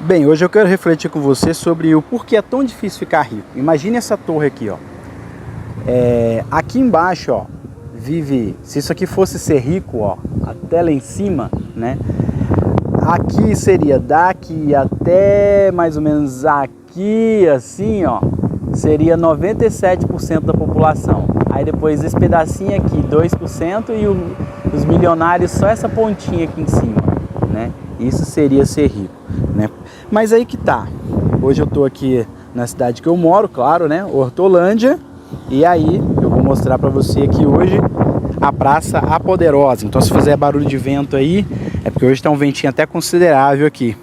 Bem, hoje eu quero refletir com você sobre o porquê é tão difícil ficar rico. Imagine essa torre aqui, ó. Aqui embaixo, ó, vive... Se isso aqui fosse ser rico, ó, até lá em cima, né? Aqui seria daqui até mais ou menos aqui, assim, ó, seria 97% da população. Aí depois esse pedacinho aqui, 2%, e os milionários só essa pontinha aqui em cima, né? Isso seria ser rico, né? Mas aí que tá. Hoje eu tô aqui na cidade que eu moro, claro, né? Hortolândia. E aí eu vou mostrar pra você aqui hoje a Praça A Poderosa. Então se fizer barulho de vento aí, é porque hoje tá um ventinho até considerável aqui.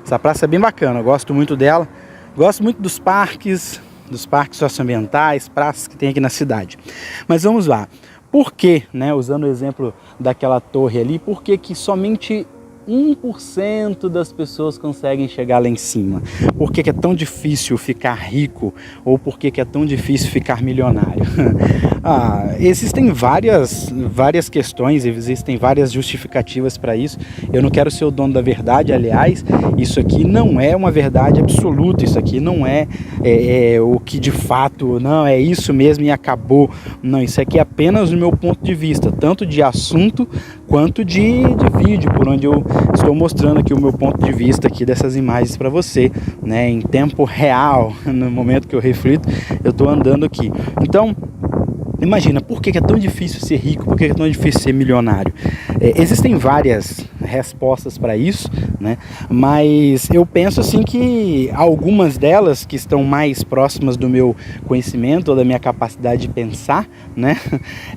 Essa praça é bem bacana, eu gosto muito dela. Gosto muito dos parques socioambientais, praças que tem aqui na cidade. Mas vamos lá. Por que, né, usando o exemplo daquela torre ali, por que que somente 1% das pessoas conseguem chegar lá em cima? Por que que é tão difícil ficar rico? Ou por que que é tão difícil ficar milionário? Existem várias questões, existem várias justificativas para isso. Eu não quero ser o dono da verdade, aliás, isso aqui não é uma verdade absoluta, isso aqui não é o que de fato, não, é isso mesmo e acabou. Não, isso aqui é apenas o meu ponto de vista, tanto de assunto quanto de vídeo, por onde eu estou mostrando aqui o meu ponto de vista aqui dessas imagens para você, né, em tempo real, no momento que eu reflito, eu estou andando aqui. Então, imagina, por que é tão difícil ser rico, por que é tão difícil ser milionário? Existem várias respostas para isso, né? Mas eu penso assim que algumas delas que estão mais próximas do meu conhecimento ou da minha capacidade de pensar, né?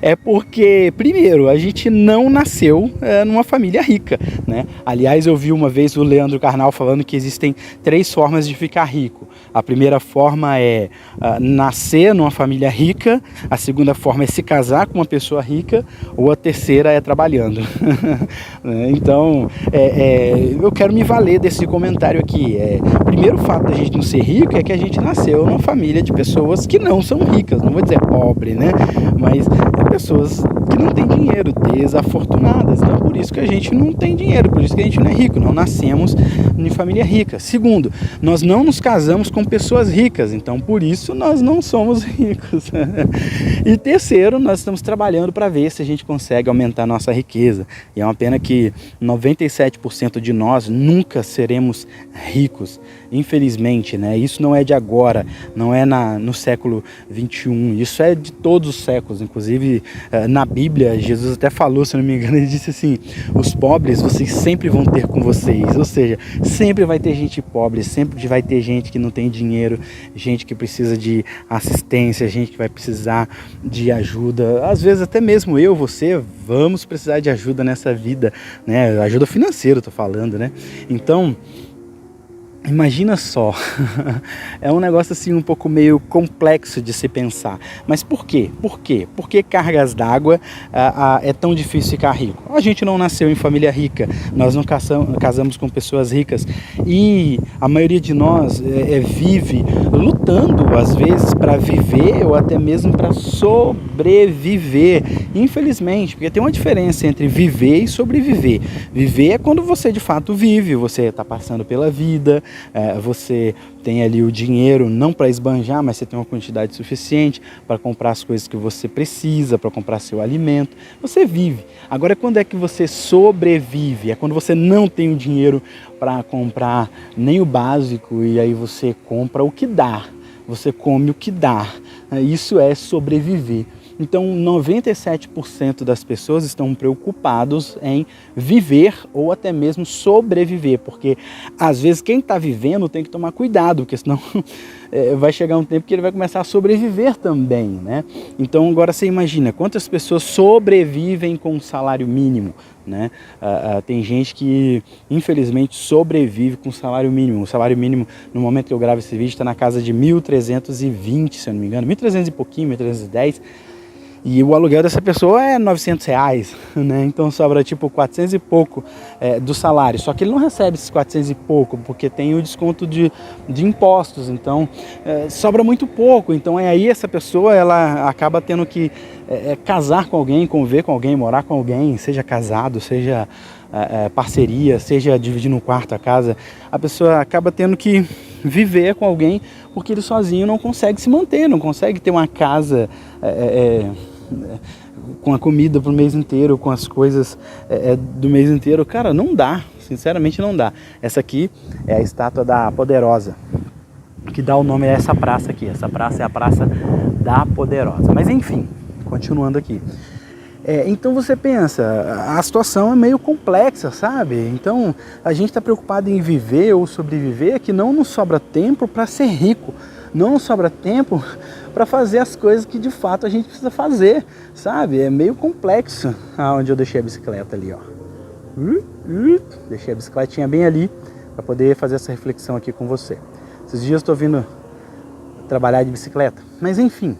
É porque, primeiro, a gente não nasceu numa família rica, né? Aliás, eu vi uma vez o Leandro Carnal falando que existem 3 formas de ficar rico. A primeira forma é nascer numa família rica, a segunda forma é se casar com uma pessoa rica, ou a terceira é trabalhando. Então, eu quero me valer desse comentário aqui. Primeiro, o fato da gente não ser rico é que a gente nasceu numa família de pessoas que não são ricas, não vou dizer pobre, né? Mas pessoas que não têm dinheiro, desafortunadas. Então, por isso que a gente não tem dinheiro, por isso que a gente não é rico, não nascemos em família rica. Segundo, nós não nos casamos com pessoas ricas, então por isso nós não somos ricos. E terceiro, nós estamos trabalhando para ver se a gente consegue aumentar a nossa riqueza. E é uma pena que 97% de nós nunca seremos ricos, infelizmente, né? Isso não é de agora, não é no século 21, isso é de todos os séculos. Inclusive na Bíblia, Jesus até falou, se não me engano, ele disse assim: os pobres vocês sempre vão ter com vocês. Ou seja, sempre vai ter gente pobre, sempre vai ter gente que não tem dinheiro, gente que precisa de assistência, gente que vai precisar de ajuda. Às vezes até mesmo eu, você, vamos precisar de ajuda nessa vida, né? Ajuda financeira, eu tô falando, né? Então, imagina só, é um negócio assim um pouco meio complexo de se pensar. Mas por quê? Por quê? Por que cargas d'água é tão difícil ficar rico? A gente não nasceu em família rica, nós não casamos com pessoas ricas e a maioria de nós vive lutando às vezes para viver ou até mesmo para sobreviver, infelizmente, porque tem uma diferença entre viver e sobreviver. Viver é quando você de fato vive, você está passando pela vida, você tem ali o dinheiro não para esbanjar, mas você tem uma quantidade suficiente para comprar as coisas que você precisa, para comprar seu alimento, você vive. Agora, quando é que você sobrevive? É quando você não tem o dinheiro para comprar nem o básico e aí você compra o que dá, você come o que dá. Isso é sobreviver. Então, 97% das pessoas estão preocupados em viver ou até mesmo sobreviver, porque às vezes quem está vivendo tem que tomar cuidado, porque senão vai chegar um tempo que ele vai começar a sobreviver também, né? Então, agora você imagina quantas pessoas sobrevivem com um salário mínimo, né? Tem gente que infelizmente sobrevive com salário mínimo. O salário mínimo, no momento que eu gravo esse vídeo, está na casa de 1.320, se eu não me engano, 1.300 e pouquinho, 1.310. E o aluguel dessa pessoa é R$900, né? Então sobra tipo 400 e pouco do salário. Só que ele não recebe esses 400 e pouco, porque tem o desconto de impostos. Então sobra muito pouco. Então aí essa pessoa ela acaba tendo que casar com alguém, conviver com alguém, morar com alguém, seja casado, seja parceria, seja dividindo um quarto, a casa, a pessoa acaba tendo que viver com alguém porque ele sozinho não consegue se manter, não consegue ter uma casa com a comida pro mês inteiro, com as coisas do mês inteiro. Cara, não dá, sinceramente não dá. Essa aqui é a estátua da Poderosa, que dá o nome a essa praça aqui. Essa praça é a Praça da Poderosa. Mas enfim, continuando aqui. Então você pensa, a situação é meio complexa, sabe? Então a gente está preocupado em viver ou sobreviver, que não nos sobra tempo para ser rico, não nos sobra tempo para fazer as coisas que de fato a gente precisa fazer, sabe? É meio complexo. Onde eu deixei a bicicleta ali, ó. Deixei a bicicletinha bem ali para poder fazer essa reflexão aqui com você. Esses dias eu estou vindo trabalhar de bicicleta, mas enfim,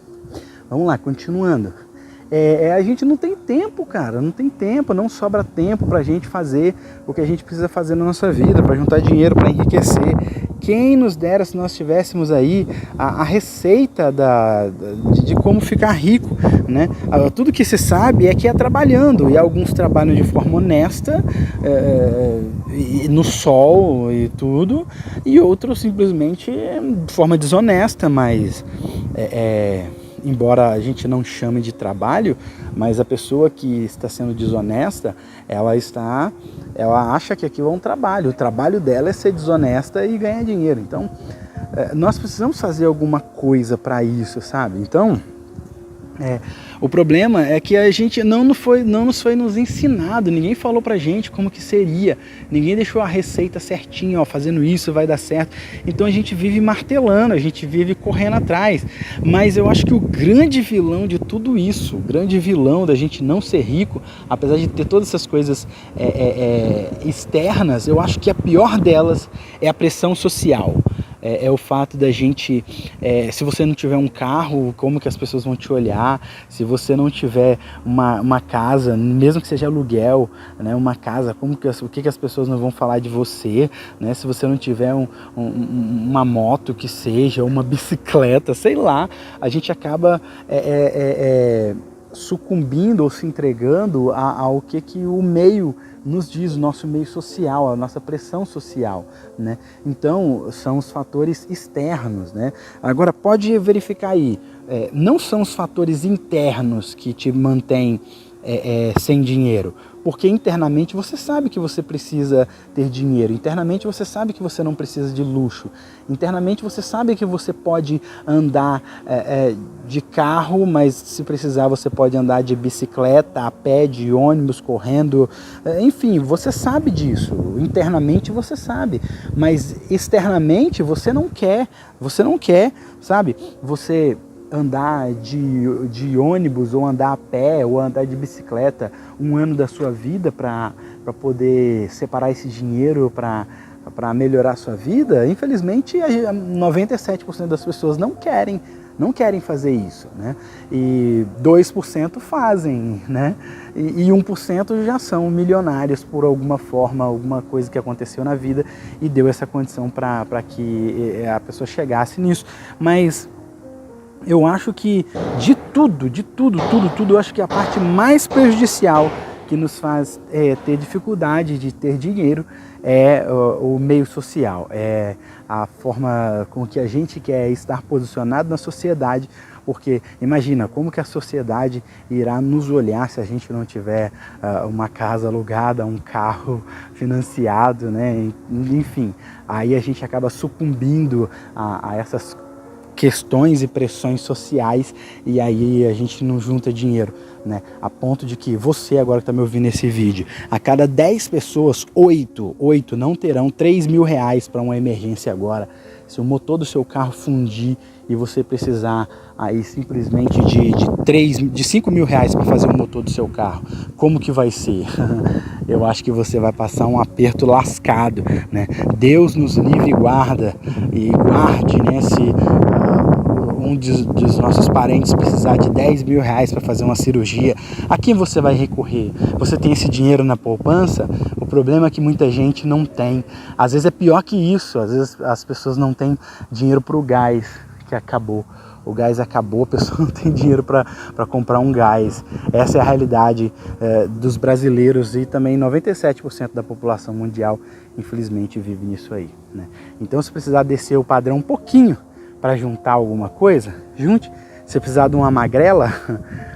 vamos lá, continuando. A gente não tem tempo, cara, não tem tempo, não sobra tempo pra gente fazer o que a gente precisa fazer na nossa vida, para juntar dinheiro, para enriquecer. Quem nos dera se nós tivéssemos aí a receita de como ficar rico, né? Tudo que se sabe é que é trabalhando, e alguns trabalham de forma honesta, no sol e tudo, e outros simplesmente de forma desonesta, mas embora a gente não chame de trabalho, mas a pessoa que está sendo desonesta, ela acha que aquilo é um trabalho. O trabalho dela é ser desonesta e ganhar dinheiro. Então, nós precisamos fazer alguma coisa para isso, sabe? Então, o problema é que a gente não nos foi nos ensinado, ninguém falou pra gente como que seria, ninguém deixou a receita certinha, ó, fazendo isso vai dar certo. Então a gente vive martelando, a gente vive correndo atrás. Mas eu acho que o grande vilão de tudo isso, o grande vilão da gente não ser rico, apesar de ter todas essas coisas externas, eu acho que a pior delas é a pressão social. É o fato da gente, se você não tiver um carro, como que as pessoas vão te olhar? Se você não tiver uma casa, mesmo que seja aluguel, né, uma casa, o que as pessoas não vão falar de você? Né? Se você não tiver uma moto que seja, uma bicicleta, sei lá, a gente acaba sucumbindo ou se entregando ao que o meio nos diz, o nosso meio social, a nossa pressão social, né? Então, são os fatores externos, né? Agora, pode verificar aí, não são os fatores internos que te mantêm sem dinheiro, porque internamente você sabe que você precisa ter dinheiro, internamente você sabe que você não precisa de luxo, internamente você sabe que você pode andar de carro, mas se precisar você pode andar de bicicleta, a pé, de ônibus, correndo, enfim, você sabe disso, internamente você sabe, mas externamente você não quer, sabe? Você andar de ônibus, ou andar a pé, ou andar de bicicleta um ano da sua vida para poder separar esse dinheiro para melhorar a sua vida, infelizmente 97% das pessoas não querem fazer isso, né? E 2% fazem, né? E 1% já são milionários por alguma forma, alguma coisa que aconteceu na vida e deu essa condição para que a pessoa chegasse nisso. Mas eu acho que de tudo, eu acho que a parte mais prejudicial que nos faz ter dificuldade de ter dinheiro é o meio social, é a forma com que a gente quer estar posicionado na sociedade, porque imagina como que a sociedade irá nos olhar se a gente não tiver uma casa alugada, um carro financiado, né? Enfim, aí a gente acaba sucumbindo a essas questões e pressões sociais, e aí a gente não junta dinheiro, né? A ponto de que você agora que está me ouvindo nesse vídeo, a cada 10 pessoas, 8 não terão 3 mil reais para uma emergência agora. Se o motor do seu carro fundir e você precisar aí simplesmente de 5 mil reais para fazer o motor do seu carro, como que vai ser? Eu acho que você vai passar um aperto lascado, né? Deus nos livre e guarde, né? Se um dos nossos parentes precisar de 10 mil reais para fazer uma cirurgia, a quem você vai recorrer? Você tem esse dinheiro na poupança? O problema é que muita gente não tem. Às vezes é pior que isso, às vezes as pessoas não têm dinheiro para o gás, que acabou. o gás acabou, a pessoa não tem dinheiro para comprar um gás. Essa é a realidade dos brasileiros e também 97% da população mundial, infelizmente, vive nisso aí, né? Então, se precisar descer o padrão um pouquinho para juntar alguma coisa, junte. Se precisar de uma magrela,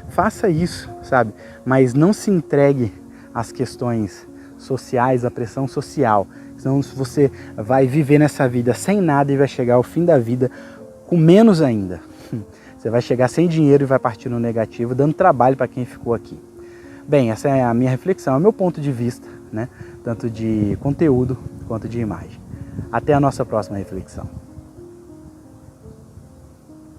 faça isso, sabe? Mas não se entregue às questões sociais, à pressão social. Senão você vai viver nessa vida sem nada e vai chegar ao fim da vida com menos ainda. Você vai chegar sem dinheiro e vai partir no negativo, dando trabalho para quem ficou aqui. Bem, essa é a minha reflexão, é o meu ponto de vista, né? Tanto de conteúdo quanto de imagem. Até a nossa próxima reflexão.